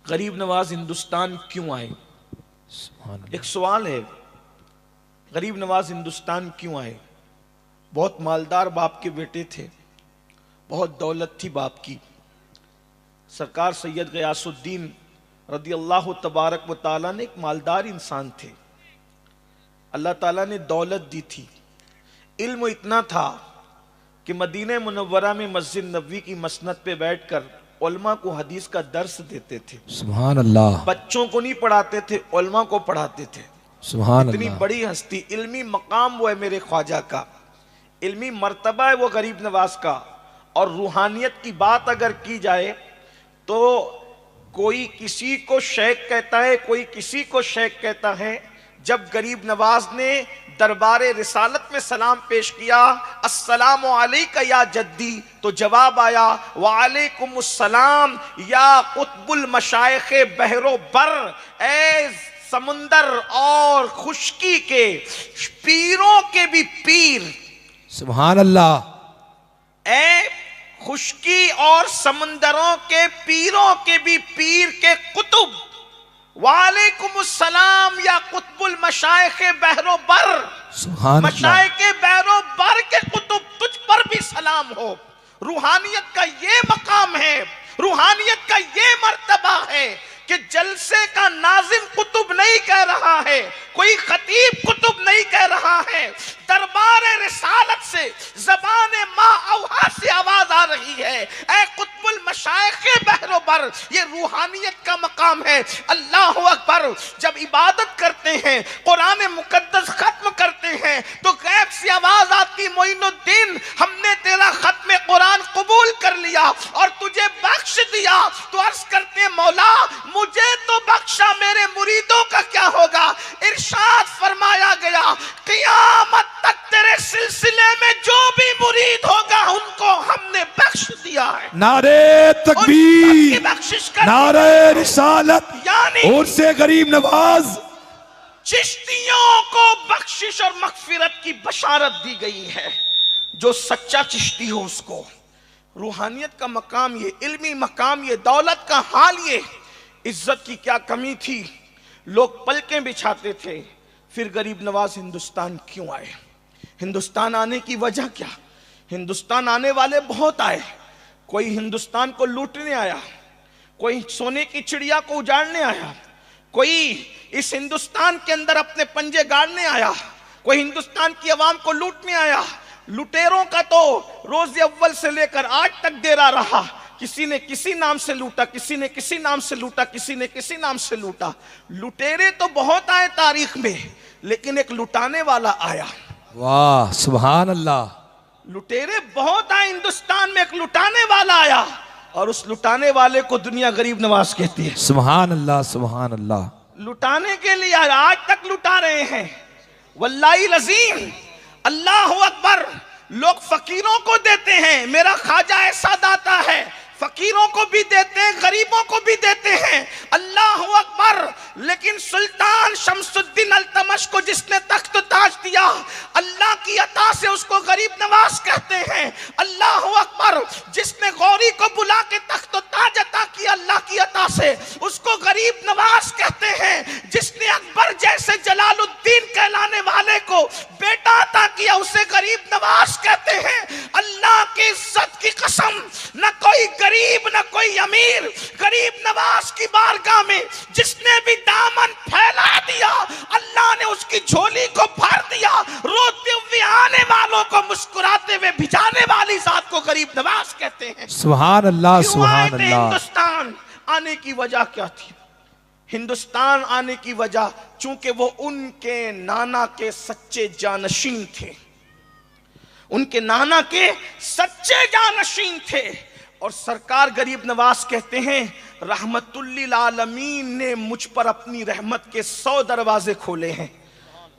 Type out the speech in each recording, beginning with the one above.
غریب نواز ہندوستان کیوں آئے؟ ایک سوال ہے، غریب نواز ہندوستان کیوں آئے؟ بہت مالدار باپ کے بیٹے تھے، بہت دولت تھی باپ کی۔ سرکار سید غیاث الدین رضی اللہ تبارک و تعالیٰ نے ایک مالدار انسان تھے، اللہ تعالیٰ نے دولت دی تھی، علم اتنا تھا کہ مدینہ منورہ میں مسجد نبوی کی مسند پہ بیٹھ کر علماء کو حدیث کا درس دیتے تھے۔ سبحان اللہ۔ بچوں کو نہیں پڑھاتے تھے، علماء کو پڑھاتے تھے۔ سبحان اتنی اللہ۔ بڑی ہستی، علمی مقام وہ ہے میرے خواجہ کا، علمی مرتبہ ہے وہ غریب نواز کا۔ اور روحانیت کی بات اگر کی جائے تو کوئی کسی کو شیخ کہتا ہے، کوئی کسی کو شیخ کہتا ہے۔ جب غریب نواز نے دربار رسالت میں سلام پیش کیا، السلام علیکہ یا جدی، تو جواب آیا وعلیکم السلام یا قطب المشائخ بحر و بر، اے سمندر اور خشکی کے پیروں کے بھی پیر۔ سبحان اللہ۔ اے خشکی اور سمندروں کے پیروں کے بھی پیر کے قطب، وعلیکم السلام یا قطب المشائخ بحر و بر، سبحان اللہ۔ مشائخ بحر و بر کے قطب، تجھ پر بھی سلام ہو۔ روحانیت کا یہ مقام ہے، روحانیت کا یہ مرتبہ ہے کہ جلسے کا ناظم قطب نہیں کہہ رہا ہے، کوئی خطیب قطب نہیں کہہ رہا ہے، دربار رسالت سے زبان ما اوحا سے آواز آ رہی ہے، اے قطب المشائخ بحر و بر۔ یہ روحانیت کا مقام ہے۔ اللہ اکبر۔ جب عبادت کرتے ہیں، قرآن مقدس ختم کرتے ہیں تو غیب سے آواز آتی، معین الدین ہم نے تیرا ختم قرآن قبول کر لیا اور تجھے بخش دیا۔ تو عرض کرتے ہیں مولا مجھے تو بخشا، میرے مریدوں کا کیا ہوگا؟ ارشاد فرمایا گیا قیامت تک تیرے سلسلے میں جو بھی مرید ہوگا ان کو ہم نے بخش دیا ہے۔ نعرہ تکبیر، بخشش کر نعرہ رسالت، یعنی اور سے غریب نواز۔ چشتیوں کو بخشش اور مغفرت کی بشارت دی گئی ہے، جو سچا چشتی ہو اس کو۔ روحانیت کا مقام یہ، علمی مقام یہ، دولت کا حال یہ۔ عزت کی کیا کمی تھی، لوگ پلکیں بچھاتے تھے۔ پھر غریب نواز ہندوستان کیوں آئے؟ ہندوستان آنے کی وجہ کیا؟ ہندوستان آنے والے بہت آئے، کوئی ہندوستان کو لوٹنے آیا، کوئی سونے کی چڑیا کو اجاڑنے آیا، کوئی اس ہندوستان کے اندر اپنے پنجے گاڑنے آیا، کوئی ہندوستان کی عوام کو لوٹنے آیا۔ لٹیروں کا تو روز اول سے لے کر آج تک ڈیرا رہا، کسی نے کسی نام سے لوٹا، کسی نے کسی نام سے لوٹا، کسی نے کسی نام سے لوٹا۔ لٹیرے تو بہت آئے تاریخ میں، لیکن ایک لٹانے والا آیا۔ واہ سبحان اللہ۔ لٹیرے بہت آئے ہندوستان میں، ایک لٹانے والا آیا، اور اس لٹانے والے کو دنیا غریب نواز کہتی ہے۔ سبحان اللہ سبحان اللہ۔ لٹانے کے لیے آج تک لٹا رہے ہیں، واللہ العظیم۔ اللہ اکبر۔ لوگ فقیروں کو دیتے ہیں، میرا خواجہ ایسا داتا ہے، فقیروں کو بھی دیتے ہیں، غریبوں کو بھی دیتے ہیں، اللہ اکبر۔ لیکن سلطان شمس الدین التمش کو جس نے تخت تاج دیا، اللہ کی عطا سے اس کو غریب نواز کہتے ہیں، اللہ اکبر۔ جس نے غوری کو بلا کے تخت و تاج عطا کیا اللہ کی عطا سے، اس کو غریب نواز کہتے ہیں۔ جس نے اکبر جیسے جلال الدین کہلانے والے کو بیٹا عطا کیا، اسے غریب نواز کہتے ہیں۔ اللہ کی عزت کی قسم، نہ کوئی غریب نہ کوئی امیر، غریب نواز کی بارگاہ میں جس نے بھی دامن پھیلا دیا، اللہ نے اس کی جھولی کو بھر دیا۔ روتے ہوئے آنے والوں کو مسکراتے ہوئے بھجانے والی ذات کو غریب نواز کہتے ہیں۔ سبحان اللہ کیوں آئے سبحان تھے اللہ۔ ہندوستان آنے کی وجہ کیا تھی؟ ہندوستان آنے کی وجہ چونکہ وہ ان کے نانا کے سچے جانشین تھے، ان کے نانا کے سچے جانشین تھے۔ اور سرکار غریب نواز کہتے ہیں رحمت للعالمین نے مجھ پر اپنی رحمت کے 100 دروازے کھولے ہیں۔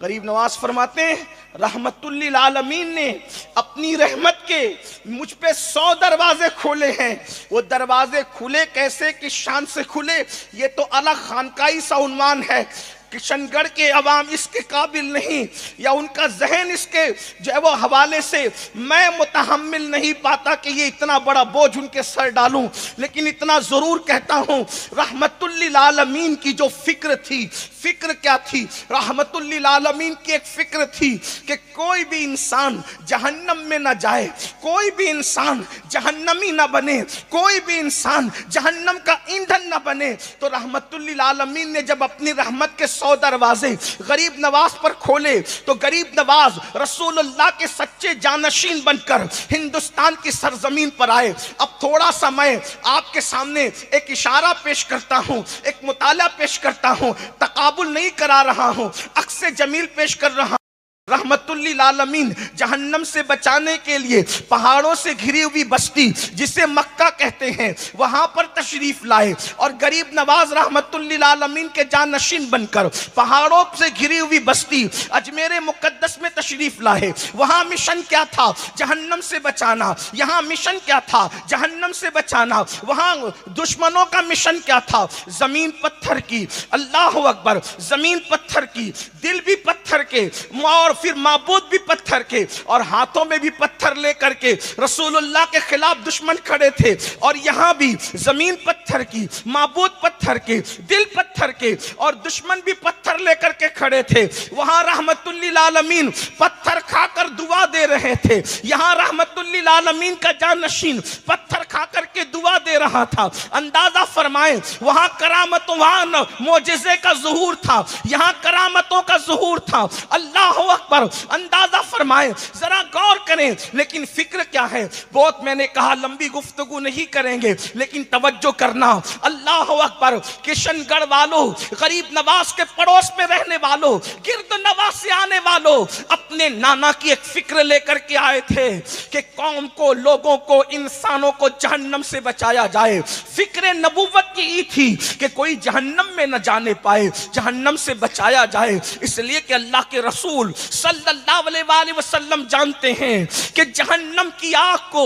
غریب نواز فرماتے ہیں رحمت للعالمین نے اپنی رحمت کے مجھ پہ 100 دروازے کھولے ہیں۔ وہ دروازے کھلے کیسے، کس شان سے کھلے، یہ تو الگ خانقاہی سا عنوان ہے۔ کشن گڑھ کے عوام اس کے قابل نہیں، یا ان کا ذہن اس کے جو ہے وہ حوالے سے میں متحمل نہیں پاتا کہ یہ اتنا بڑا بوجھ ان کے سر ڈالوں، لیکن اتنا ضرور کہتا ہوں رحمت للعالمین کی جو فکر تھی، فکر کیا تھی؟ رحمت للعالمین کی ایک فکر تھی کہ کوئی بھی انسان جہنم میں نہ جائے، کوئی بھی انسان جہنمی نہ بنے، کوئی بھی انسان جہنم کا ایندھن نہ بنے۔ تو رحمت للعالمین نے جب اپنی رحمت کے 100 دروازے غریب نواز پر کھولے تو غریب نواز رسول اللہ کے سچے جانشین بن کر ہندوستان کی سرزمین پر آئے۔ اب تھوڑا سا میں آپ کے سامنے ایک اشارہ پیش کرتا ہوں، ایک مطالعہ پیش کرتا ہوں، تقابل نہیں کرا رہا ہوں، عکس جمیل پیش کر رہا ہوں۔ رحمت للعالمین جہنم سے بچانے کے لیے پہاڑوں سے گھری ہوئی بستی جسے مکہ کہتے ہیں وہاں پر تشریف لائے، اور غریب نواز رحمت للعالمین کے جانشین بن کر پہاڑوں سے گھری ہوئی بستی اجمیر مقدس میں تشریف لائے۔ وہاں مشن کیا تھا؟ جہنم سے بچانا۔ یہاں مشن کیا تھا؟ جہنم سے بچانا۔ وہاں دشمنوں کا مشن کیا تھا؟ زمین پتھر کی، اللہ اکبر، زمین پتھر کی، دل بھی پتھر کے، اور پھر معبود بھی پتھر کے، اور ہاتھوں میں بھی پتھر لے کر کے رسول اللہ کے خلاف دشمن کھڑے تھے۔ اور یہاں بھی زمین پتھر کی، معبود پتھر کے، دل پتھر کے، اور دشمن بھی پتھر لے کر کے کھڑے تھے۔ وہاں رحمت للعالمین پتھر کھا کر دعا دے رہے تھے، یہاں رحمت للعالمین کا جانشین پتھر کھا کر کے دعا دے رہا تھا۔ اندازہ فرمائیں وہاں کرامتوں، وہاں معجزے کا ظہور تھا، یہاں کرامتوں کا ظہور تھا۔ اللہ اکبر، اندازہ فرمائیں، ذرا غور کریں۔ لیکن فکر کیا ہے؟ بہت میں نے کہا لمبی گفتگو نہیں کریں گے، لیکن توجہ کرنا۔ اللہ اکبر، کشن گڑھ والوں، غریب نواز کے پڑوس میں رہنے والوں، گرد نواز سے آنے والوں، اپنے نانا کی ایک فکر لے کر کے آئے تھے کہ قوم کو، لوگوں کو، انسانوں کو جہنم سے بچایا جائے۔ فکر نبوت کی یہ تھی کہ کوئی جہنم میں نہ جانے پائے، جہنم سے بچایا جائے۔ اس لیے کہ اللہ کے رسول صلی اللہ علیہ وآلہ وسلم جانتے ہیں کہ جہنم کی آگ کو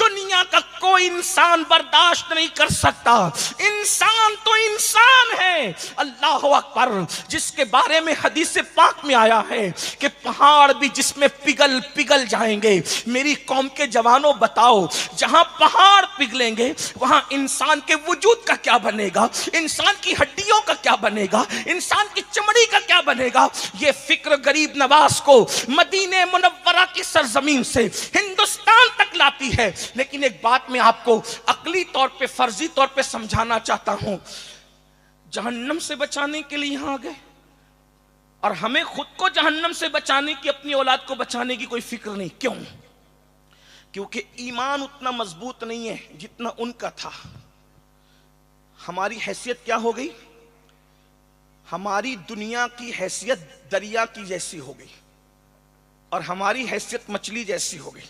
دنیا کا کوئی انسان برداشت نہیں کر سکتا۔ انسان تو انسان ہے، اللہ اکبر، جس کے بارے میں حدیث پاک میں آیا ہے کہ پہاڑ بھی جس میں پگھل جائیں گے۔ میری قوم کے جوانوں بتاؤ، جہاں پہاڑ پگھلیں گے وہاں انسان کے وجود کا کیا بنے گا؟ انسان کی ہڈیوں کا کیا بنے گا؟ انسان کی چمڑی کا کیا بنے گا؟ یہ فکر غریب نواز کو مدینہ منورہ کی سرزمین سے ہندوستان تک لاتی ہے۔ لیکن ایک بات میں آپ کو عقلی طور پہ، فرضی طور پہ سمجھانا چاہتا ہوں، جہنم سے بچانے کے لیے یہاں گئے، اور ہمیں خود کو جہنم سے بچانے کی، اپنی اولاد کو بچانے کی کوئی فکر نہیں۔ کیوں؟ کیونکہ ایمان اتنا مضبوط نہیں ہے جتنا ان کا تھا۔ ہماری حیثیت کیا ہو گئی؟ ہماری دنیا کی حیثیت دریا کی جیسی ہو گئی، اور ہماری حیثیت مچھلی جیسی ہو گئی۔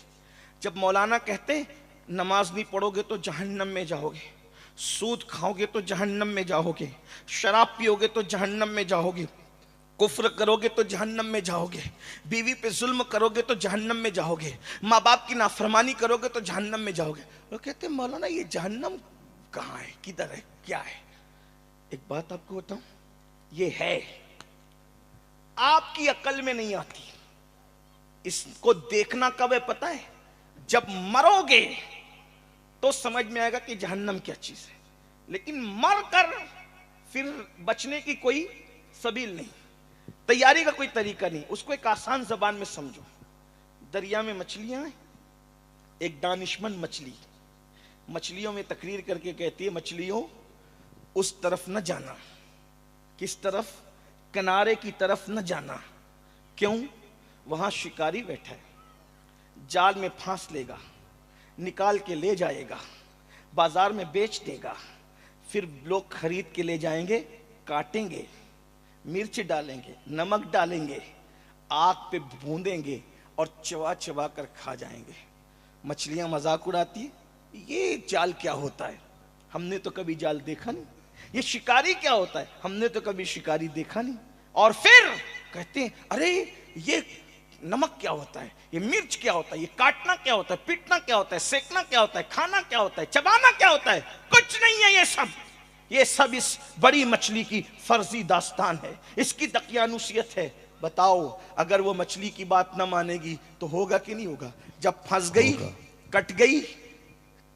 جب مولانا کہتے نماز نہیں پڑھو گے تو جہنم میں جاؤ گے، سود کھاؤ گے تو جہنم میں جاؤ گے، شراب پیو گے تو جہنم میں جاؤ گے، کفر کرو گے تو جہنم میں جاؤ گے، بیوی پہ ظلم کرو گے تو جہنم میں جاؤ گے، ماں باپ کی نافرمانی کرو گے تو جہنم میں جاؤ گے۔ وہ کہتے ہیں مولانا یہ جہنم کہاں ہے، کدھر ہے، کیا ہے؟ ایک بات آپ کو بتاؤں، یہ ہے، آپ کی عقل میں نہیں آتی۔ اس کو دیکھنا کب ہے پتہ ہے؟ جب مرو گے تو سمجھ میں آئے گا کہ جہنم کیا چیز ہے، لیکن مر کر پھر بچنے کی کوئی سبیل نہیں، تیاری کا کوئی طریقہ نہیں۔ اس کو ایک آسان زبان میں سمجھو، دریا میں مچھلیاں ہیں، ایک دانشمند مچھلیوں میں تقریر کر کے کہتی ہے مچھلیوں اس طرف نہ جانا۔ کس طرف؟ کنارے کی طرف نہ جانا۔ کیوں؟ وہاں شکاری بیٹھا ہے، جال میں پھانس لے گا، نکال کے لے جائے گا، بازار میں بیچ دے گا، پھر لوگ خرید کے لے جائیں گے، کاٹیں گے، مرچ ڈالیں گے، نمک ڈالیں گے، آگ پہ بھوندیں گے اور چبا چبا کر کھا جائیں گے۔ مچھلیاں مذاق اڑاتی ہیں، یہ جال کیا ہوتا ہے، ہم نے تو کبھی جال دیکھا نہیں۔ یہ شکاری کیا ہوتا ہے، ہم نے تو کبھی شکاری دیکھا نہیں۔ اور پھر کہتے ہیں ارے یہ نمک کیا ہوتا ہے، یہ مرچ کیا ہوتا ہے، یہ کاٹنا کیا ہوتا ہے، پیٹنا کیا ہوتا ہے، سیکنا کیا ہوتا ہے، کھانا کیا ہوتا ہے، چبانا کیا ہوتا ہے، کچھ نہیں ہے یہ سب۔ یہ سب اس بڑی مچھلی کی فرضی داستان ہے، اس کی دقیانوسیت ہے۔ بتاؤ اگر وہ مچھلی کی بات نہ مانے گی تو ہوگا کہ نہیں ہوگا؟ جب پھنس گئی، کٹ گئی،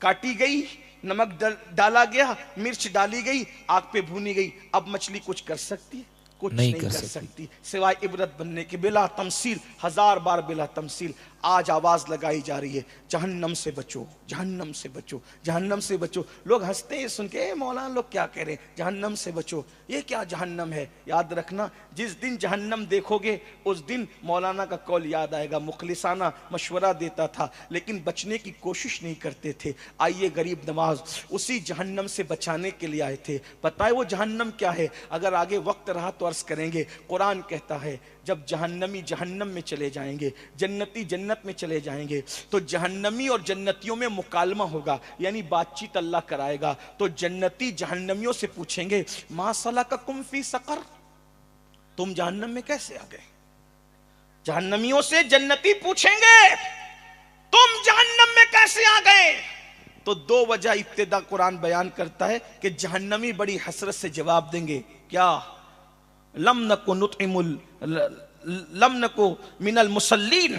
کاٹی گئی، نمک ڈالا گیا، مرچ ڈالی گئی، آگ پہ بھونی گئی، اب مچھلی کچھ کر سکتی ہے؟ کچھ نہیں کر سکتی سوائے عبرت بننے کے، بلا تمثیل، ہزار بار بلا تمثیل۔ آج آواز لگائی جا رہی ہے جہنم سے بچو، جہنم سے بچو، جہنم سے بچو۔ لوگ ہنستے ہیں سن کے، اے مولانا لوگ کیا کہہ رہے ہیں جہنم سے بچو، یہ کیا جہنم ہے؟ یاد رکھنا جس دن جہنم دیکھو گے اس دن مولانا کا قول یاد آئے گا، مخلصانہ مشورہ دیتا تھا لیکن بچنے کی کوشش نہیں کرتے تھے۔ آئیے غریب نواز اسی جہنم سے بچانے کے لیے آئے تھے۔ پتہ ہے وہ جہنم کیا ہے؟ اگر آگے وقت رہا تو عرض کریں گے۔ قرآن کہتا ہے جب جہنمی جہنم میں چلے جائیں گے، جنتی جنت میں چلے جائیں گے، تو جہنمی اور جنتیوں میں مکالمہ ہوگا، یعنی بات چیت اللہ کرائے گا۔ تو جنتی جہنمیوں سے پوچھیں گے ما سلککم فی سقر، تم جہنم میں کیسے آ گئے؟ جہنمیوں سے جنتی پوچھیں گے تم جہنم میں کیسے آ گئے؟ تو دو وجہ ابتدا قرآن بیان کرتا ہے کہ جہنمی بڑی حسرت سے جواب دیں گے، کیا؟ لم نکو من المصلین،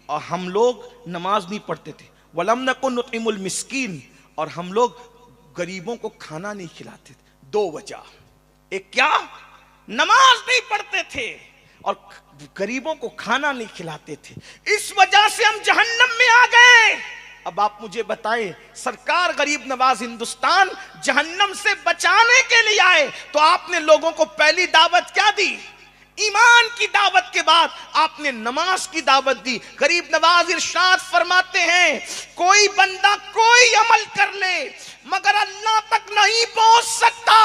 اور ہم لوگ نماز نہیں پڑھتے تھے، ولم نکو نطعم المسکین، اور ہم لوگ غریبوں کو کھانا نہیں کھلاتے تھے۔ دو وجہ، ایک کیا؟ نماز نہیں پڑھتے تھے اور غریبوں کو کھانا نہیں کھلاتے تھے، اس وجہ سے ہم جہنم میں آ گئے۔ اب آپ مجھے بتائیں سرکار غریب نواز ہندوستان جہنم سے بچانے کے لیے آئے تو آپ نے لوگوں کو پہلی دعوت کیا دی؟ ایمان کی دعوت کے بعد آپ نے نماز کی دعوت دی۔ غریب نواز ارشاد فرماتے ہیں کوئی بندہ کوئی عمل کر لے مگر اللہ تک نہیں پہنچ سکتا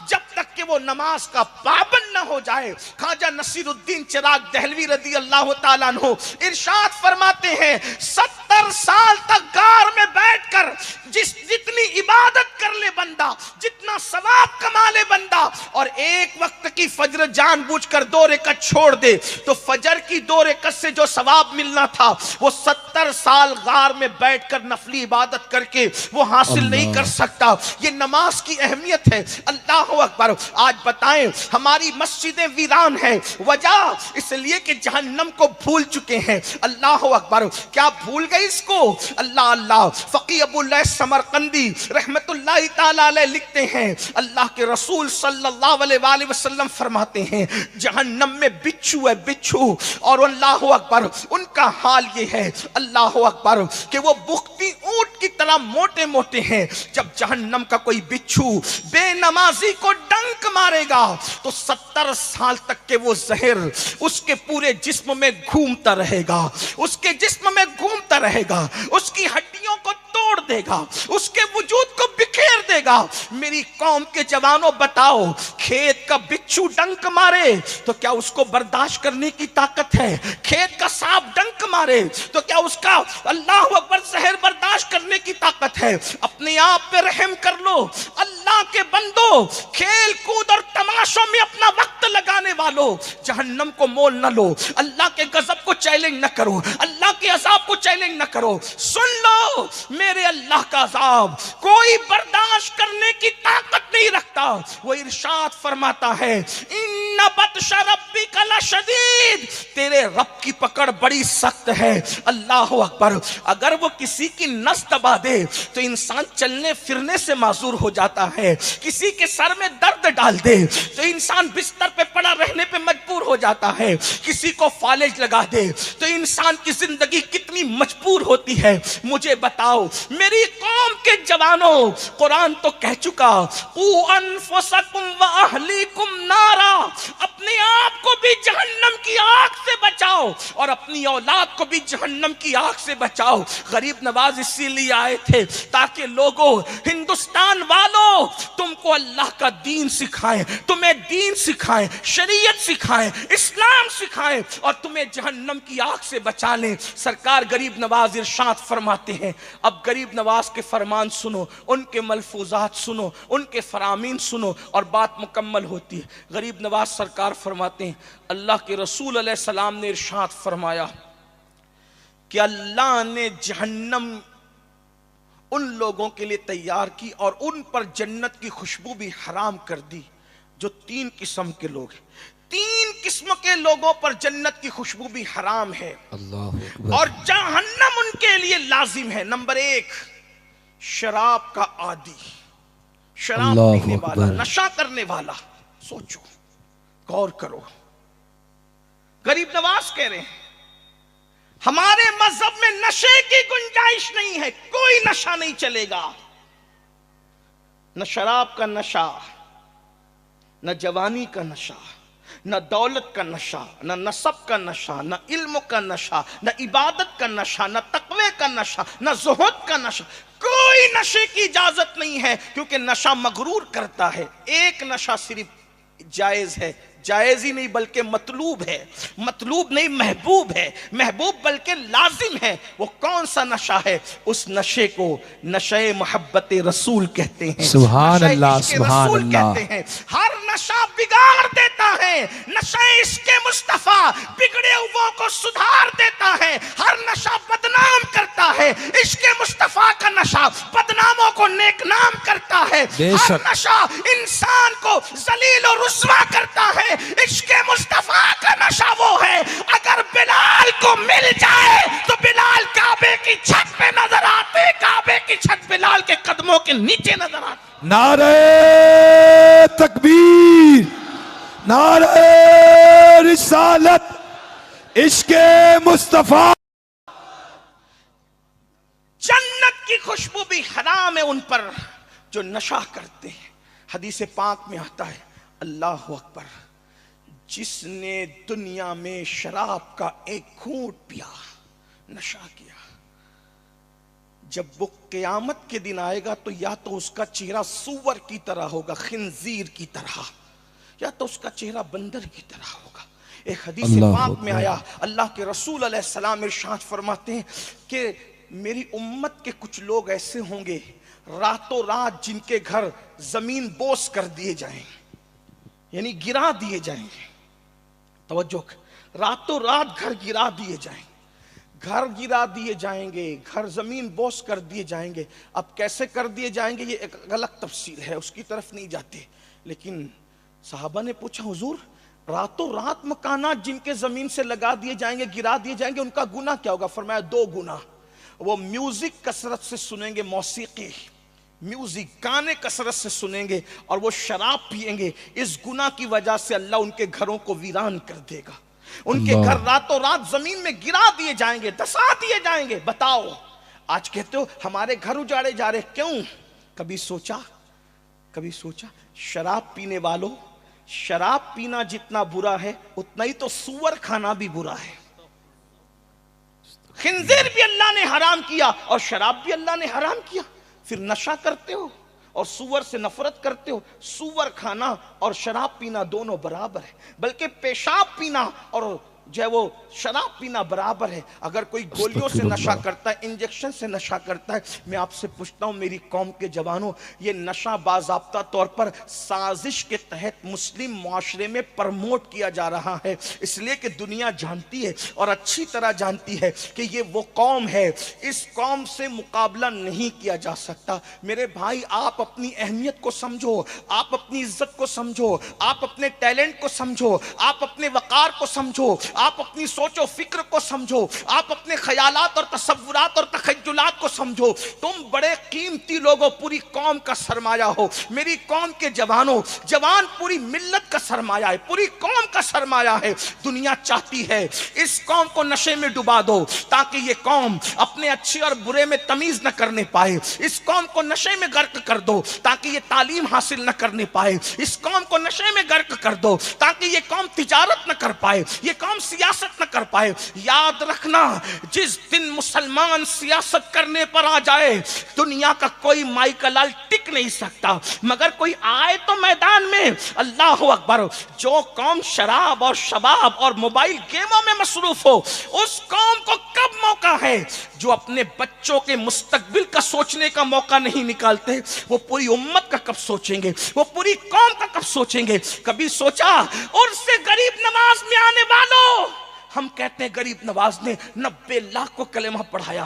جب تک کہ وہ نماز کا پابند نہ ہو جائے۔ خواجہ نصیر الدین چراغ دہلوی رضی اللہ تعالیٰ عنہ ارشاد فرماتے ہیں 70 سال تک غار میں بیٹھ کر جتنی عبادت کر لے بندہ، جتنا ثواب کما لے بندہ، اور ایک وقت کی فجر جان بوجھ کر 2 رکعت چھوڑ دے تو فجر کی 2 رکعت سے جو ثواب ملنا تھا وہ 70 سال غار میں بیٹھ کر نفلی عبادت کر کے وہ حاصل نہیں کر سکتا۔ یہ نماز کی اہمیت ہے۔ اللہ اکبر۔ آج بتائیں ہماری مسجدیں ویران ہیں، وجہ اس لیے کہ جہنم کو بھول چکے ہیں۔ اللہ اکبر۔ کیا بھول گئے اس کو؟ اللہ اللہ۔ فقی ابو اللہ سمرقندی رحمت اللہ تعالی علیہ لکھتے ہیں اللہ کے رسول صلی اللہ علیہ وآلہ وسلم فرماتے ہیں جہنم میں بچھو ہے، بچھو، اور اللہ اکبر ان کا حال یہ ہے اللہ اکبر کہ وہ بختی اونٹ کی طرح موٹے موٹے ہیں۔ جب جہنم کا کوئی بچھو بے نمازی کو ڈنک مارے گا تو 70 سال تک کے وہ زہر اس کے پورے جسم میں گھومتا رہے گا، اس کے جسم میں گھومتا رہے گا، اس کی ہڈیوں کو توڑ دے گا، اس کے وجود کو بکھیر دے گا۔ میری قوم کے جوانوں بتاؤ کھیت کا بچھو ڈنک مارے تو کیا اس کو برداشت کرنے کی طاقت ہے؟ کھیت کا سانپ ڈنک مارے تو کیا اس کا اللہ اکبر زہر برداشت کرنے کی طاقت ہے؟ اپنے آپ پہ رحم کر لو اللہ کے بندو، کھیل کود اور تماشوں میں اپنا وقت لگانے والوں، جہنم کو مول نہ لو، اللہ کے غضب کو چیلنج نہ کرو، اللہ کے عذاب کو چیلنج نہ کرو۔ سن لو میرے اللہ کا عذاب کوئی برداشت کرنے کی طاقت نہیں رکھتا۔ وہ ارشاد فرماتا ہے ان بطش ربک لشدید، تیرے رب کی پکڑ بڑی سخت ہے۔ اللہ اکبر۔ اگر وہ کسی کی نس دبا دے تو انسان چلنے پھرنے سے معذور ہو جاتا ہے، کسی کے سر میں درد ڈال دے تو انسان بستر پہ پڑا رہنے پہ مجبور ہو جاتا ہے، کسی کو فالج لگا دے تو انسان کی زندگی کتنی مجبور ہوتی ہے۔ مجھے بتاؤ میری قوم کے جوانوں، قرآن تو کہہ چکا قوا انفسکم واہلیکم نارا، اپنے آپ کو بھی جہنم کی آگ سے بچاؤ اور اپنی اولاد کو بھی جہنم کی آگ سے بچاؤ۔ غریب نواز اسی لیے آئے تھے تاکہ لوگوں، ہندوستان والوں، تم کو اللہ کا دین سکھائیں، تمہیں دین سکھائیں، شریعت سکھائیں، اسلام سکھائیں اور تمہیں جہنم کی آگ سے بچا لیں۔ سرکار غریب نواز ارشاد فرماتے ہیں، اب غریب نواز کے فرمان سنو، ان کے ملفوظات سنو، ان کے فرامین سنو اور بات مکمل ہوتی ہے۔ غریب نواز سرکار فرماتے ہیں اللہ کے رسول علیہ السلام نے ارشاد فرمایا کہ اللہ نے جہنم ان لوگوں کے لیے تیار کی اور ان پر جنت کی خوشبو بھی حرام کر دی جو 3 قسم کے لوگ ہیں. 3 قسم کے لوگوں پر جنت کی خوشبو بھی حرام ہے اللہ اکبر. اور جہنم ان کے لیے لازم ہے. نمبر 1 شراب کا عادی, شراب اللہ پینے والا, اکبر. نشہ کرنے والا. سوچو, غور کرو. غریب نواز کہہ رہے ہیں ہمارے مذہب میں نشے کی گنجائش نہیں ہے, کوئی نشہ نہیں چلے گا. نہ شراب کا نشہ, نہ جوانی کا نشہ, نہ دولت کا نشہ, نہ نسب کا نشہ, نہ علم کا نشہ, نہ عبادت کا نشہ, نہ تقوی کا نشہ, نہ زہد کا نشہ. کوئی نشے کی اجازت نہیں ہے کیونکہ نشہ مغرور کرتا ہے. ایک نشہ صرف جائز ہے, جائز ہی نہیں بلکہ مطلوب ہے, مطلوب نہیں محبوب ہے, محبوب بلکہ لازم ہے. وہ کون سا نشہ ہے؟ اس نشے کو نشہ محبت رسول کہتے ہیں, سبحان نشہ اللہ, عشق سبحان رسول اللہ. کہتے ہیں. ہر نشہ بگاڑ دیتا ہے, نشہ عشق مصطفیٰ بگڑے ہوئوں کو سدھار دیتا ہے. ہر نشہ بدنام کرتا ہے, عشق مصطفیٰ کا نشہ بدناموں کو نیک نام کرتا ہے. بے ہر شک. نشہ انسان کو ذلیل و رسوا کرتا ہے. عشق مصطفیٰ کا نشہ وہ ہے اگر بلال کو مل جائے تو بلال کعبے کی چھت پہ نظر آتے, کعبے کی چھت بلال کے قدموں کے نیچے نظر آتی. نعرہ تکبیر, نعرہ رسالت, عشق مصطفیٰ. جنت کی خوشبو بھی حرام ہے ان پر جو نشہ کرتے ہیں. حدیث پاک میں آتا ہے اللہ اکبر, جس نے دنیا میں شراب کا ایک گھونٹ پیا, نشہ کیا, جب وہ قیامت کے دن آئے گا تو یا تو اس کا چہرہ سور کی طرح ہوگا, خنزیر کی طرح, یا تو اس کا چہرہ بندر کی طرح ہوگا. ایک حدیث اللہ پاک اکبر. میں آیا, اللہ کے رسول علیہ السلام ارشاد فرماتے ہیں کہ میری امت کے کچھ لوگ ایسے ہوں گے راتوں رات جن کے گھر زمین بوس کر دیے جائیں, یعنی گرا دیے جائیں گے. توجہ, راتوں رات گھر گرا دیے جائیں, گھر گرا دیے جائیں گے, گھر زمین بوس کر دیے جائیں گے. اب کیسے کر دیے جائیں گے یہ ایک غلط تفسیر ہے, اس کی طرف نہیں جاتے. لیکن صحابہ نے پوچھا حضور راتوں رات مکانات جن کے زمین سے لگا دیے جائیں گے, گرا دیے جائیں گے, ان کا گناہ کیا ہوگا؟ فرمایا 2 گناہ. وہ میوزک کثرت سے سنیں گے, موسیقی میوزک گانے کثرت سے سنیں گے, اور وہ شراب پیئیں گے. اس گناہ کی وجہ سے اللہ ان کے گھروں کو ویران کر دے گا. ان کے گھر راتوں رات زمین میں گرا دیے جائیں گے, دسا دیے جائیں گے. بتاؤ آج کہتے ہو ہمارے گھر اجاڑے جا رہے, کیوں؟ کبھی سوچا شراب پینے والوں, شراب پینا جتنا برا ہے اتنا ہی تو سور کھانا بھی برا ہے. خنزیر بھی اللہ نے حرام کیا اور شراب بھی اللہ نے حرام کیا. پھر نشہ کرتے ہو اور سور سے نفرت کرتے ہو. سور کھانا اور شراب پینا دونوں برابر ہے, بلکہ پیشاب پینا اور جو ہے وہ شراب پینا برابر ہے. اگر کوئی گولیوں سے نشہ کرتا ہے, انجیکشن سے نشہ کرتا ہے, میں آپ سے پوچھتا ہوں میری قوم کے جوانوں, یہ نشہ باضابطہ طور پر سازش کے تحت مسلم معاشرے میں پرموٹ کیا جا رہا ہے, اس لیے کہ دنیا جانتی ہے اور اچھی طرح جانتی ہے کہ یہ وہ قوم ہے, اس قوم سے مقابلہ نہیں کیا جا سکتا. میرے بھائی آپ اپنی اہمیت کو سمجھو, آپ اپنی عزت کو سمجھو, آپ اپنے ٹیلنٹ کو سمجھو, آپ اپنے وقار کو سمجھو, آپ اپنی سوچ و فکر کو سمجھو, آپ اپنے خیالات اور تصورات اور تخیلات کو سمجھو. تم بڑے قیمتی لوگوں, پوری قوم کا سرمایہ ہو. میری قوم کے جوانوں, جوان پوری ملت کا سرمایہ ہے, پوری قوم کا سرمایہ ہے. دنیا چاہتی ہے اس قوم کو نشے میں ڈبا دو تاکہ یہ قوم اپنے اچھے اور برے میں تمیز نہ کرنے پائے. اس قوم کو نشے میں غرق کر دو تاکہ یہ تعلیم حاصل نہ کرنے پائے. اس قوم کو نشے میں غرق کر دو تاکہ یہ قوم تجارت نہ کر پائے, یہ قوم سیاست نہ کر پائے. یاد رکھنا جس دن مسلمان سیاست کرنے پر آ جائے دنیا کا کوئی مائیکل لال ٹک نہیں سکتا, مگر کوئی آئے تو میدان میں. اللہ اکبر. جو قوم شراب اور شباب اور موبائل گیموں میں مصروف ہو, اس قوم کو کب موقع ہے جو اپنے بچوں کے مستقبل کا سوچنے کا موقع نہیں نکالتے, وہ پوری امت کا کب سوچیں گے, وہ پوری قوم کا کب سوچیں گے. کبھی سوچا اور سے غریب نواز میں آنے والوں, ہم کہتے ہیں غریب نواز نے 90 لاکھ کو کلمہ پڑھایا,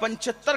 75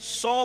100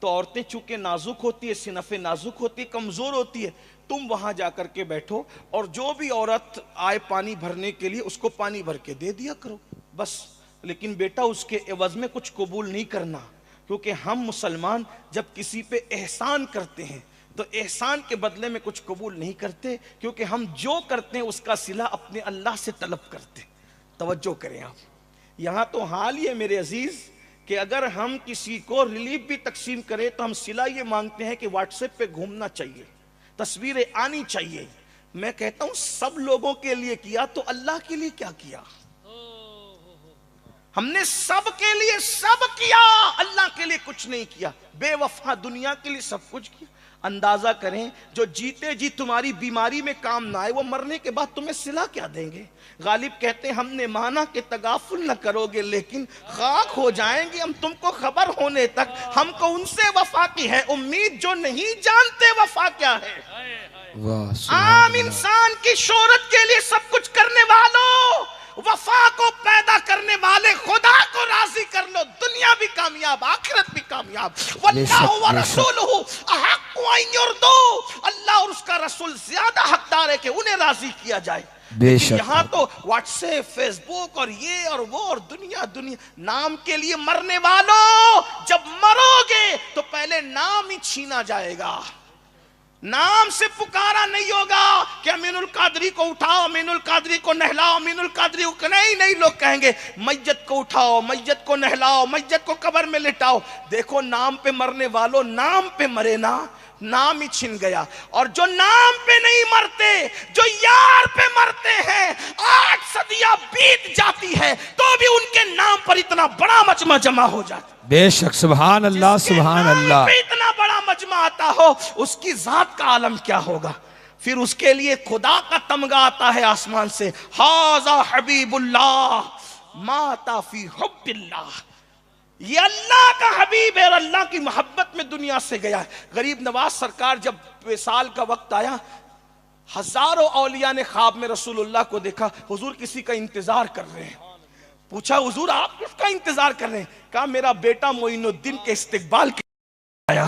تو عورتیں چونکہ نازک ہوتی ہے، صنف نازک ہوتی ہے، کمزور ہوتی ہے، تم وہاں جا کر کے بیٹھو اور جو بھی عورت آئے پانی بھرنے کے لیے اس کو پانی بھر کے دے دیا کرو بس. لیکن بیٹا اس کے عوض میں کچھ قبول نہیں کرنا، کیونکہ ہم مسلمان جب کسی پہ احسان کرتے ہیں تو احسان کے بدلے میں کچھ قبول نہیں کرتے، کیونکہ ہم جو کرتے ہیں اس کا صلہ اپنے اللہ سے طلب کرتے ہیں. توجہ کریں آپ. یہاں تو حال یہ میرے عزیز کہ اگر ہم کسی کو ریلیف بھی تقسیم کریں تو ہم صلہ یہ مانگتے ہیں کہ واٹس ایپ پہ گھومنا چاہیے، تصویریں آنی چاہیے. میں کہتا ہوں سب لوگوں کے لیے کیا تو اللہ کے لیے کیا کیا؟ ہم نے سب کے لیے سب کیا، اللہ کے لیے کچھ نہیں کیا. بے وفا دنیا کے لیے سب کچھ کیا. اندازہ کریں جو جیتے جی تمہاری بیماری میں کام نہ آئے وہ مرنے کے بعد تمہیں صلہ کیا دیں گے؟ غالب کہتے ہیں ہم نے مانا کہ تغافل نہ کرو گے لیکن خاک ہو جائیں گے ہم تم کو خبر ہونے تک. ہم کو ان سے وفا کی ہے امید جو نہیں جانتے وفا کیا ہے. عام انسان کی شہرت کے لیے سب کچھ کرنے والوں، وفا کو پیدا کرنے والے خدا کو راضی کر لو، دنیا بھی کامیاب آخرت بھی کامیاب. واللہ ورسولہ احق ان یرضوا، اللہ اور اس کا رسول زیادہ حقدار ہے کہ انہیں راضی کیا جائے. یہاں تو واٹس ایپ، فیس بک اور یہ اور وہ اور دنیا نام کے لیے مرنے والوں جب مرو گے تو پہلے نام ہی چھینا جائے گا. نام سے پکارا نہیں ہوگا کہ امین القادری کو اٹھاؤ، امین القادری کو نہلاؤ، امین القادری کو نہیں لوگ کہیں گے میت کو اٹھاؤ، میت کو نہلاؤ، میت کو قبر میں لٹاؤ. دیکھو نام پہ مرنے والوں نام پہ مرے نا، نام ہی چھن گیا. اور جو نام پہ نہیں مرتے، جو یار پہ مرتے ہیں، 8 صدیاں بیت جاتی ہے تو بھی ان کے نام پر اتنا بڑا مجمع جمع ہو جاتا. بے شک سبحان اللہ سبحان اللہ. اتنا بڑا مجمع آتا ہو اس کی ذات کا عالم کیا ہوگا. پھر اس کے لیے خدا کا تمغہ آتا ہے آسمان سے، ھذا حبیب اللہ مات فی حب اللہ. یہ اللہ کا حبیب ہے اور اللہ کی محبت میں دنیا سے گیا ہے. غریب نواز سرکار جب وصال کا وقت آیا، ہزاروں اولیاء نے خواب میں رسول اللہ کو دیکھا. حضور کسی کا انتظار کر رہے ہیں. پوچھا حضور آپ کس کا انتظار کر رہے ہیں؟ کہا میرا بیٹا معین الدین کے استقبال کے آیا،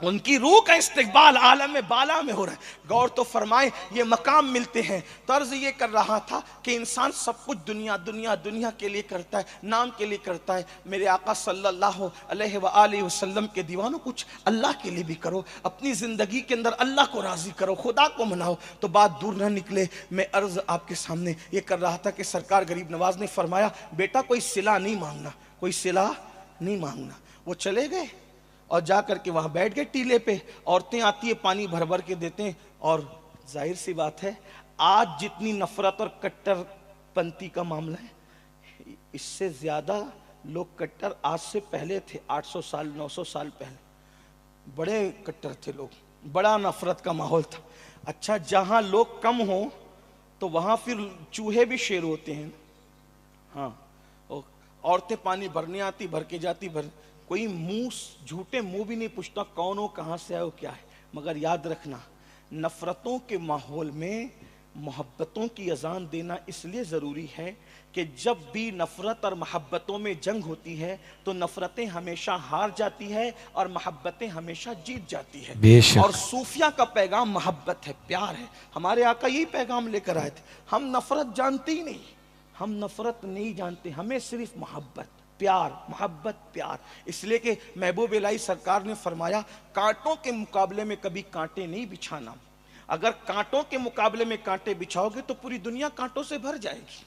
ان کی روح کا استقبال عالم بالا میں ہو رہا ہے. غور تو فرمائیں یہ مقام ملتے ہیں. طرز یہ کر رہا تھا کہ انسان سب کچھ دنیا دنیا دنیا کے لیے کرتا ہے، نام کے لیے کرتا ہے. میرے آقا صلی اللہ علیہ وآلہ وسلم کے دیوانوں کچھ اللہ کے لیے بھی کرو، اپنی زندگی کے اندر اللہ کو راضی کرو، خدا کو مناؤ تو بات دور نہ نکلے. میں عرض آپ کے سامنے یہ کر رہا تھا کہ سرکار غریب نواز نے فرمایا بیٹا کوئی صلہ نہیں مانگنا، کوئی صلہ نہیں مانگنا. وہ چلے گئے اور جا کر کے وہاں بیٹھ گئے ٹیلے پہ. عورتیں آتی ہیں پانی بھر بھر کے دیتے ہیں. اور ظاہر سی بات ہے آج جتنی نفرت اور کٹر پنتی کا معاملہ ہے اس سے زیادہ لوگ کٹر آج سے پہلے تھے. 800 سال 900 سال پہلے بڑے کٹر تھے لوگ، بڑا نفرت کا ماحول تھا. اچھا جہاں لوگ کم ہوں تو وہاں پھر چوہے بھی شیر ہوتے ہیں. ہاں عورتیں پانی بھرنے آتی، بھر کے جاتی، کوئی منہ جھوٹے منہ بھی نہیں پوچھتا کون ہو، کہاں سے آئے ہو، کیا ہے. مگر یاد رکھنا نفرتوں کے ماحول میں محبتوں کی اذان دینا اس لیے ضروری ہے کہ جب بھی نفرت اور محبتوں میں جنگ ہوتی ہے تو نفرتیں ہمیشہ ہار جاتی ہے اور محبتیں ہمیشہ جیت جاتی ہے. اور صوفیہ کا پیغام محبت ہے، پیار ہے. ہمارے آقا یہی پیغام لے کر آئے تھے. ہم نفرت جانتے ہی نہیں، ہم نفرت نہیں جانتے، ہمیں صرف محبت، پیار، محبت، پیار. اس لیے کہ محبوب الہی سرکار نے فرمایا کانٹوں کے مقابلے میں کبھی کانٹے نہیں بچھانا. اگر کانٹوں کے مقابلے میں کانٹے بچھاؤ گے تو پوری دنیا کانٹوں سے بھر جائے گی.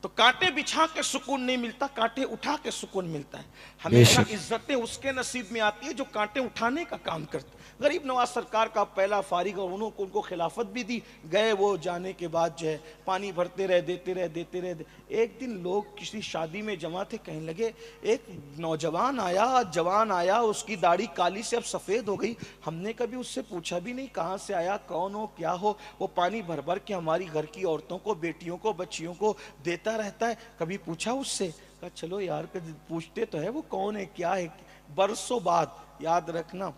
تو کانٹے بچھا کے سکون نہیں ملتا، کانٹے اٹھا کے سکون ملتا ہے. ہمیشہ عزتیں اس کے نصیب میں آتی ہے جو کانٹے اٹھانے کا کام کرتے. غریب نواز سرکار کا پہلا فارغ اور ان کو خلافت بھی دی. گئے وہ جانے کے بعد جو ہے پانی بھرتے رہے، دیتے رہے. ایک دن لوگ کسی شادی میں جمع تھے، کہنے لگے ایک نوجوان آیا، جوان آیا، اس کی داڑھی کالی سے اب سفید ہو گئی. ہم نے کبھی اس سے پوچھا بھی نہیں کہاں سے آیا، کون ہو، کیا ہو. وہ پانی بھر بھر کے ہماری گھر کی عورتوں کو، بیٹیوں کو، بچیوں کو دیتا رہتا ہے. کبھی پوچھا اس سے؟ کہا چلو یار پوچھتے تو ہے وہ کون ہے، کیا ہے. برسوں بعد یاد رکھنا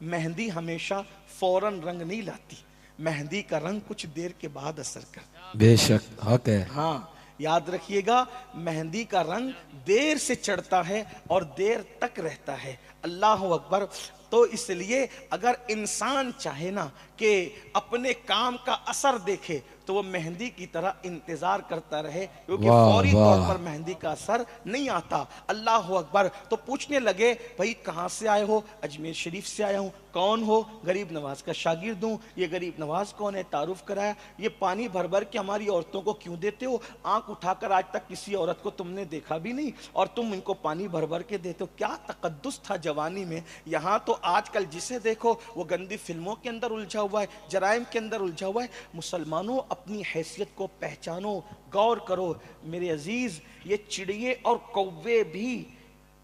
مہندی ہمیشہ فوراً رنگ نہیں لاتی، مہندی کا رنگ کچھ دیر کے بعد اثر کرتا. بے شک حق ہے. ہاں یاد رکھیے گا مہندی کا رنگ دیر سے چڑھتا ہے اور دیر تک رہتا ہے. اللہ اکبر. تو اس لیے اگر انسان چاہے نا کہ اپنے کام کا اثر دیکھے تو وہ مہندی کی طرح انتظار کرتا رہے, کیونکہ فوری طور پر مہندی کا اثر نہیں آتا. اللہ اکبر. تو پوچھنے لگے بھائی کہاں سے آئے ہو؟ اجمیر شریف سے آیا ہوں. کون ہو؟ غریب نواز کا شاگرد ہوں. یہ غریب نواز کون ہے؟ تعارف کرایا. یہ پانی بھر بھر کے ہماری عورتوں کو کیوں دیتے ہو؟ آنکھ اٹھا کر آج تک کسی عورت کو تم نے دیکھا بھی نہیں اور تم ان کو پانی بھر بھر کے دیتے ہو. کیا تقدس تھا جوانی میں. یہاں تو آج کل جسے دیکھو وہ گندی فلموں کے اندر الجھا ہوا ہے, جرائم کے اندر الجھا ہوا ہے. مسلمانوں اپنی حیثیت کو پہچانو, غور کرو. میرے عزیز یہ چڑیے اور کوے بھی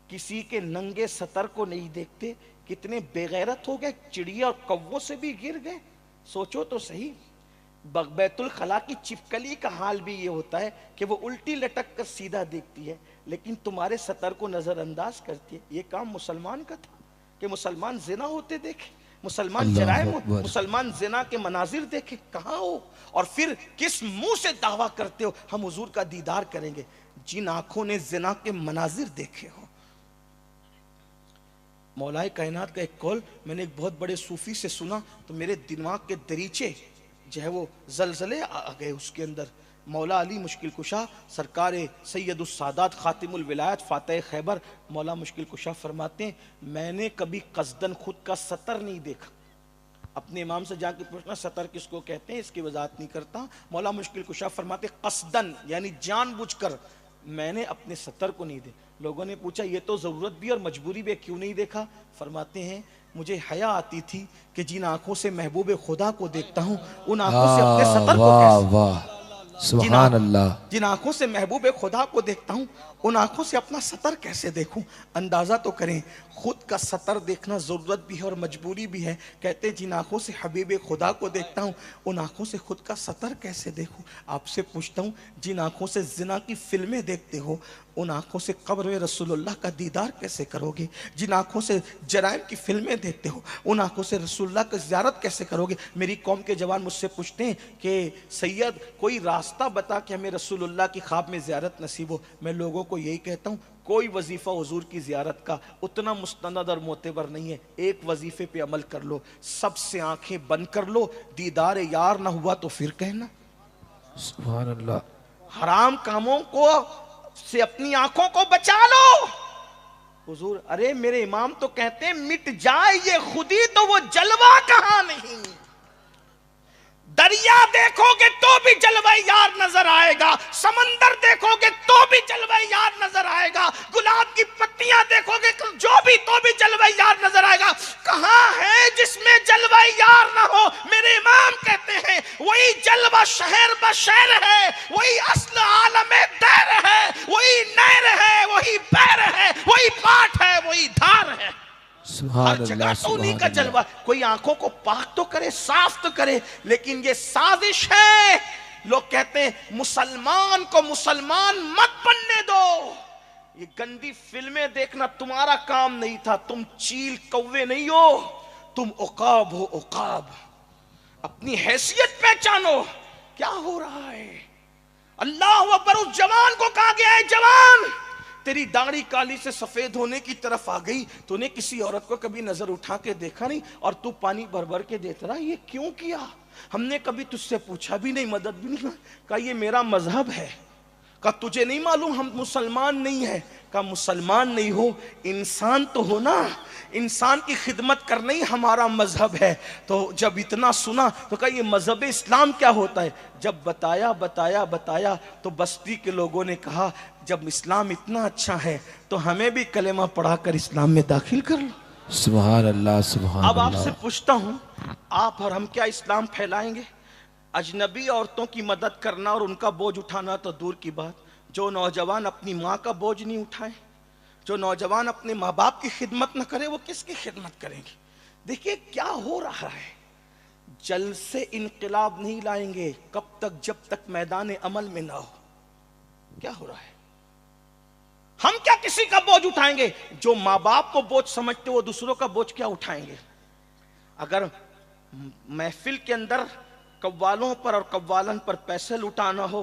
کسی کے ننگے سطر کو نہیں دیکھتے. کتنے بے غیرت ہو گئے, چڑیے اور کووں سے بھی گر گئے. سوچو تو صحیح. بیت الخلا کی چپکلی کا حال بھی یہ ہوتا ہے کہ وہ الٹی لٹک کر سیدھا دیکھتی ہے لیکن تمہارے سطر کو نظر انداز کرتی ہے. یہ کام مسلمان کا تھا کہ مسلمان زنا ہوتے دیکھے, مسلمان جرائم, مسلمان زنا کے مناظر دیکھے. کہاں ہو؟ اور پھر کس منہ سے دعویٰ کرتے ہو ہم حضور کا دیدار کریں گے جن آنکھوں نے زنا کے مناظر دیکھے ہو. مولائے کائنات کا ایک قول میں نے ایک بہت بڑے صوفی سے سنا تو میرے دماغ کے دریچے جو ہے وہ زلزلے آ گئے اس کے اندر. مولا علی مشکل کشا سرکار سید السادات خاتم الولایت فاتح خیبر مولا مشکل کشا فرماتے ہیں میں نے کبھی قصدن خود کا سطر نہیں دیکھا. اپنے امام سے جا کے پوچھنا سطر کس کو کہتے ہیں, اس کی وضاحت نہیں کرتا. مولا مشکل کشا فرماتے قصدن یعنی جان بوجھ کر میں نے اپنے سطر کو نہیں دیکھا. لوگوں نے پوچھا یہ تو ضرورت بھی اور مجبوری بھی, کیوں نہیں دیکھا؟ فرماتے ہیں مجھے حیا آتی تھی کہ جن آنکھوں سے محبوب خدا کو دیکھتا ہوں ان آنکھوں سے اپنے سطر کو کیسے, سبحان اللہ, جن آنکھوں سے محبوب خدا کو دیکھتا ہوں ان آنکھوں سے اپنا سطر کیسے دیکھوں. اندازہ تو کریں خود کا سطر دیکھنا ضرورت بھی ہے اور مجبوری بھی ہے. کہتے جن آنکھوں سے حبیب خدا کو دیکھتا ہوں ان آنکھوں سے خود کا سطر کیسے دیکھوں. آپ سے پوچھتا ہوں جن آنکھوں سے زنا کی فلمیں دیکھتے ہو ان آنکھوں سے قبر میں رسول اللہ کا دیدار کیسے کرو گے؟ جن آنکھوں سے جرائم کی فلمیں دیکھتے ہو ان آنکھوں سے رسول اللہ کی زیارت کیسے کرو گے؟ میری قوم کے جوان مجھ سے پوچھتے ہیں کہ سید کوئی راستہ بتا کہ ہمیں رسول اللہ کی خواب میں زیارت نصیب ہو. میں لوگوں کو یہی کہتا ہوں کوئی وظیفہ حضور کی زیارت کا اتنا مستند اور معتبر نہیں ہے. ایک وظیفے پہ عمل کر لو, سب سے آنکھیں بند کر لو, دیدار یار نہ ہوا تو پھر کہنا. سبحان اللہ. حرام کاموں کو سے اپنی آنکھوں کو بچا لو. حضور ارے میرے امام تو کہتے ہیں مٹ جائے یہ خودی تو وہ جلوہ کہاں نہیں. دریا دیکھو گے تو بھی جلوہ یار نظر آئے گا, سمندر دیکھو گے تو بھی جلوہ یار نظر آئے گا, گلاب کی پتیاں دیکھو گے جو بھی تو بھی جلوہ یار نظر آئے گا. کہاں ہے جس میں جلوہ یار نہ ہو؟ میرے امام کہتے ہیں وہی جلوہ شہر بشہر ہے, وہی اصل عالم دیر ہے, وہی نہر ہے, وہی بحر ہے, وہی پاٹ ہے, وہی دھار ہے. ہر جگہ تو انہیں کا جلوہ. کوئی آنکھوں کو پاک تو کرے, صاف تو کرے, لیکن یہ سازش ہے. لوگ کہتے ہیں مسلمان کو مسلمان مت بننے دو. یہ گندی فلمیں دیکھنا تمہارا کام نہیں تھا. تم چیل کوے نہیں ہو, تم عقاب ہو. عقاب. اپنی حیثیت پہچانو. کیا ہو رہا ہے؟ اللہ اکبر. اس جوان کو کہا گیا ہے جوان تیری داڑھی کالی سے سفید ہونے کی طرف آ گئی, تو نے کسی عورت کو کبھی نظر اٹھا کے دیکھا نہیں اور تو پانی بھر بھر کے دیتا رہا. یہ کیوں کیا؟ ہم نے کبھی تجھ سے پوچھا بھی نہیں, مدد بھی نہیں. کہا یہ میرا مذہب ہے. کہا تجھے نہیں معلوم ہم مسلمان نہیں ہیں؟ کہا مسلمان نہیں ہو انسان تو ہو نا, انسان کی خدمت کرنا ہی ہمارا مذہب ہے. تو جب اتنا سنا تو کہا یہ مذہب اسلام کیا ہوتا ہے؟ جب بتایا تو بستی کے لوگوں نے کہا جب اسلام اتنا اچھا ہے تو ہمیں بھی کلمہ پڑھا کر اسلام میں داخل کر لو. سبحان اللہ, سبحان اللہ. اب آپ سے پوچھتا ہوں آپ اور ہم کیا اسلام پھیلائیں گے؟ اجنبی عورتوں کی مدد کرنا اور ان کا بوجھ اٹھانا تو دور کی بات. جو نوجوان اپنی ماں کا بوجھ نہیں اٹھائے, جو نوجوان اپنے ماں باپ کی خدمت نہ کرے, وہ کس کی خدمت کریں گے؟ دیکھیے کیا ہو رہا ہے. جلد سے انقلاب نہیں لائیں گے کب تک جب تک میدان عمل میں نہ ہو. کیا ہو رہا ہے؟ ہم کیا کسی کا بوجھ اٹھائیں گے؟ جو ماں باپ کو بوجھ سمجھتے وہ دوسروں کا بوجھ کیا اٹھائیں گے؟ اگر محفل کے اندر قوالوں پر اور قوالن پر پیسے لٹانا ہو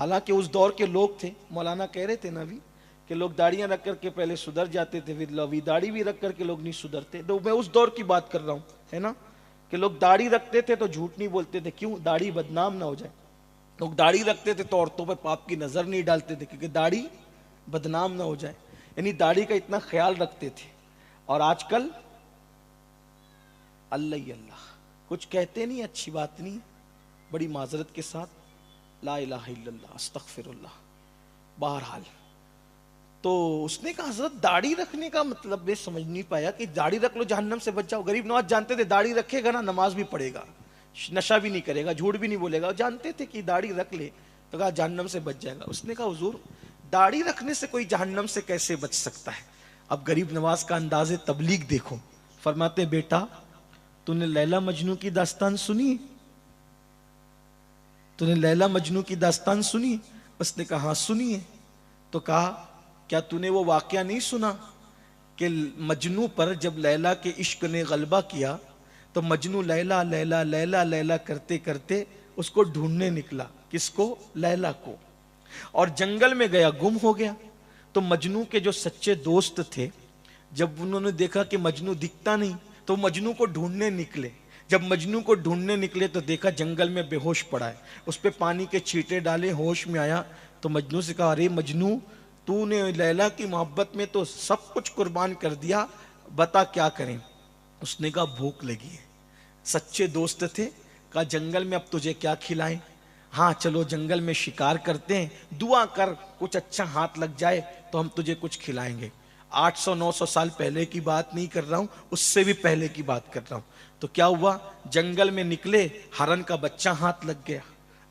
حالانکہ اس دور کے لوگ تھے، مولانا کہہ رہے تھے نا ابھی کہ لوگ داڑیاں رکھ کر کے پہلے سدھر جاتے تھے، پھر ابھی داڑھی بھی رکھ کر کے لوگ نہیں سدھرتے. تو میں اس دور کی بات کر رہا ہوں، ہے نا، کہ لوگ داڑھی رکھتے تھے تو جھوٹ نہیں بولتے تھے. کیوں؟ داڑھی بدنام نہ ہو جائے. لوگ داڑھی رکھتے تھے تو عورتوں پر پاپ کی نظر نہیں ڈالتے تھے کیونکہ داڑھی بدنام نہ ہو جائے. یعنی داڑھی کا اتنا خیال رکھتے تھے. اور آج کل اللہ ہی اللہ، کچھ کہتے نہیں، اچھی بات نہیں، بڑی معذرت کے ساتھ لا الہ الا اللہ استغفر اللہ. بہرحال تو اس نے کہا حضرت داڑھی رکھنے کا مطلب میں سمجھ نہیں پایا کہ داڑھی رکھ لو جہنم سے بچ جاؤ. غریب نواز جانتے تھے داڑھی رکھے گا نا نماز بھی پڑھے گا، نشہ بھی نہیں کرے گا، جھوٹ بھی نہیں بولے گا. جانتے تھے کہ داڑھی رکھ لے تو کہا جہنم سے بچ جائے گا. اس نے کہا حضور داڑھی رکھنے سے کوئی جہنم سے کیسے بچ سکتا ہے؟ اب غریب نواز کا انداز تبلیغ دیکھو. فرماتے بیٹا تو نے لیلا مجنو کی داستان سنی؟ تو نے لیلا مجنو کی داستان سنی؟ اس نے کہا ہاں سنی ہے. تو کہا کیا تو نے وہ واقعہ نہیں سنا کہ مجنو پر جب لیلا کے عشق نے غلبہ کیا تو مجنو لیلا لیلا لیلا لیلا کرتے کرتے اس کو ڈھونڈنے نکلا. کس کو؟ لیلا کو. اور جنگل میں گیا، گم ہو گیا. تو مجنو کے جو سچے دوست تھے جب انہوں نے دیکھا کہ مجنو دکھتا نہیں تو مجنو کو ڈھونڈنے نکلے. جب مجنو کو ڈھونڈنے نکلے تو دیکھا جنگل میں بے ہوش پڑا ہے. اس پہ پانی کے چھینٹے ڈالے، ہوش میں آیا تو مجنو سے کہا ارے مجنو تو نے لیلا کی محبت میں تو سب کچھ قربان کر دیا، بتا کیا کریں؟ اس نے کہا بھوک لگی ہے. سچے دوست تھے. کہا جنگل میں اب تجھے کیا کھلائیں؟ ہاں چلو جنگل میں شکار کرتے ہیں، دعا کر کچھ اچھا ہاتھ لگ جائے تو ہم تجھے کچھ کھلائیں گے. 800-900 سال پہلے کی بات نہیں کر رہا ہوں، اس سے بھی پہلے کی بات کر رہا ہوں. تو کیا ہوا؟ جنگل میں نکلے، ہرن کا بچہ ہاتھ لگ گیا.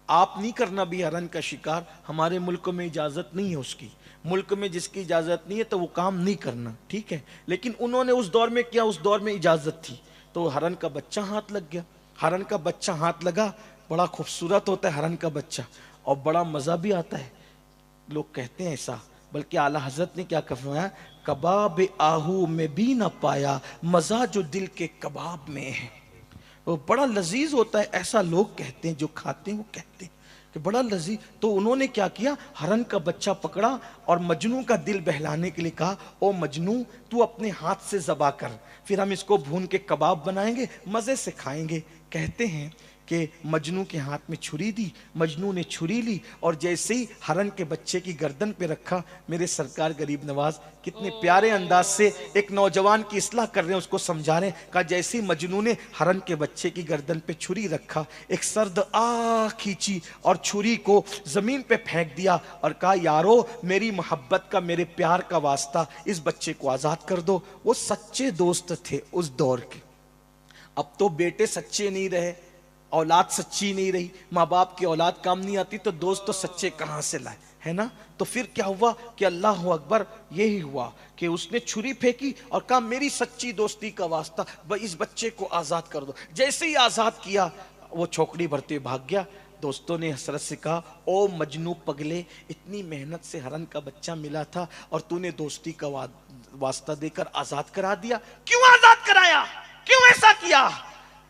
آپ نہیں کرنا بھی ہرن کا شکار، ہمارے ملک میں اجازت نہیں ہے اس کی. ملک میں جس کی اجازت نہیں ہے تو وہ کام نہیں کرنا، ٹھیک ہے. لیکن انہوں نے اس دور میں کیا، اس دور میں اجازت تھی. تو ہرن کا بچہ ہاتھ لگ گیا. ہرن کا بچہ ہاتھ لگا، بڑا خوبصورت ہوتا ہے ہرن کا بچہ اور بڑا مزہ بھی آتا ہے. لوگ کہتے ہیں ایسا، بلکہ اعلیٰ حضرت نے کیا فرمایا، کباب آہو میں بھی نہ پایا مزہ جو دل کے کباب میں ہے. وہ بڑا لذیذ ہوتا ہے، ایسا لوگ کہتے ہیں، جو کھاتے ہیں وہ کہتے ہیں کہ بڑا لذیذ. تو انہوں نے کیا کیا، ہرن کا بچہ پکڑا اور مجنو کا دل بہلانے کے لیے کہا او مجنو تو اپنے ہاتھ سے ذبح کر، پھر ہم اس کو بھون کے کباب بنائیں گے، مزے سے کھائیں گے. کہتے ہیں کہ مجنو کے ہاتھ میں چھری دی، مجنو نے چھری لی اور جیسے ہی ہرن کے بچے کی گردن پہ رکھا، میرے سرکار غریب نواز کتنے پیارے انداز سے ایک نوجوان کی اصلاح کر رہے ہیں، اس کو سمجھا رہے ہیں. کہا جیسے ہی مجنو نے ہرن کے بچے کی گردن پہ چھری رکھا، ایک سرد آہ کھینچی اور چھری کو زمین پہ پھینک دیا اور کہا یارو میری محبت کا، میرے پیار کا واسطہ، اس بچے کو آزاد کر دو. وہ سچے دوست تھے اس دور کے. اب تو بیٹے سچے نہیں رہے، اولاد سچی نہیں رہی، ماں باپ کی اولاد کام نہیں آتی تو دوست تو سچے کہاں سے لائے، ہے نا. تو پھر کیا ہوا کہ اللہ اکبر، یہی ہوا کہ اس نے چھری پھینکی اور کہا میری سچی دوستی کا واسطہ اس بچے کو آزاد کر دو. جیسے ہی آزاد کیا وہ چھوکڑی بھرتے بھاگ گیا. دوستوں نے حسرت سے کہا او مجنو پگلے، اتنی محنت سے ہرن کا بچہ ملا تھا اور تو نے دوستی کا واسطہ دے کر آزاد کرا دیا. کیوں آزاد کرایا؟ کیوں ایسا کیا؟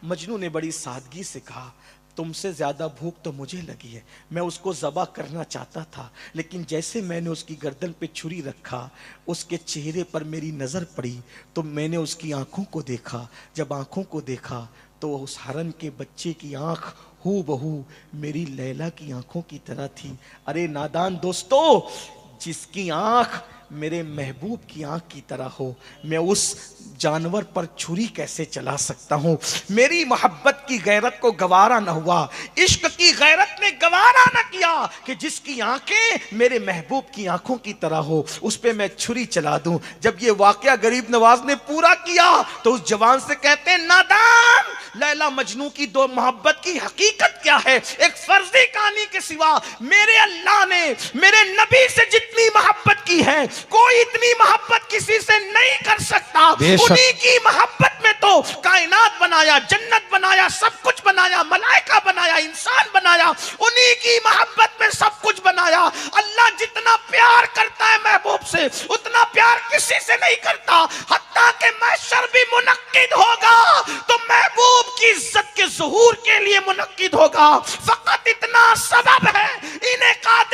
مجنو نے بڑی سادگی سے کہا تم سے زیادہ بھوک تو مجھے لگی ہے، میں اس کو ذبح کرنا چاہتا تھا، لیکن جیسے میں نے اس کی گردن پہ چھری رکھا، اس کے چہرے پر میری نظر پڑی تو میں نے اس کی آنکھوں کو دیکھا. جب آنکھوں کو دیکھا تو اس ہرن کے بچے کی آنکھ ہو بہو میری لیلا کی آنکھوں کی طرح تھی. ارے نادان دوستو، جس کی آنکھ میرے محبوب کی آنکھ کی طرح ہو، میں اس جانور پر چھری کیسے چلا سکتا ہوں؟ میری محبت کی غیرت کو گوارا نہ ہوا، عشق کی غیرت نے گوارا نہ کیا کہ جس کی آنکھیں میرے محبوب کی آنکھوں کی طرح ہو اس پہ میں چھری چلا دوں. جب یہ واقعہ غریب نواز نے پورا کیا تو اس جوان سے کہتے ہیں نادان، لیلا مجنو کی دو محبت کی حقیقت کیا ہے؟ ایک فرضی کہانی کے سوا میرے اللہ نے میرے نبی سے جتنی محبت کی ہے کوئی اتنی محبت کسی سے نہیں کر سکتا. انہی کی محبت میں تو کائنات بنایا، جنت بنایا، سب کچھ بنایا، ملائکہ بنایا، انسان بنایا. انہی کی محبت میں سب کچھ بنایا. اللہ جتنا پیار کرتا ہے محبوب سے اتنا پیار کسی سے نہیں کرتا. حتیٰ کہ محشر بھی منعقد ہوگا تو محبوب کی عزت کے ظہور کے لیے منعقد ہوگا. فقط اتنا سبب ہے انعقاد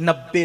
90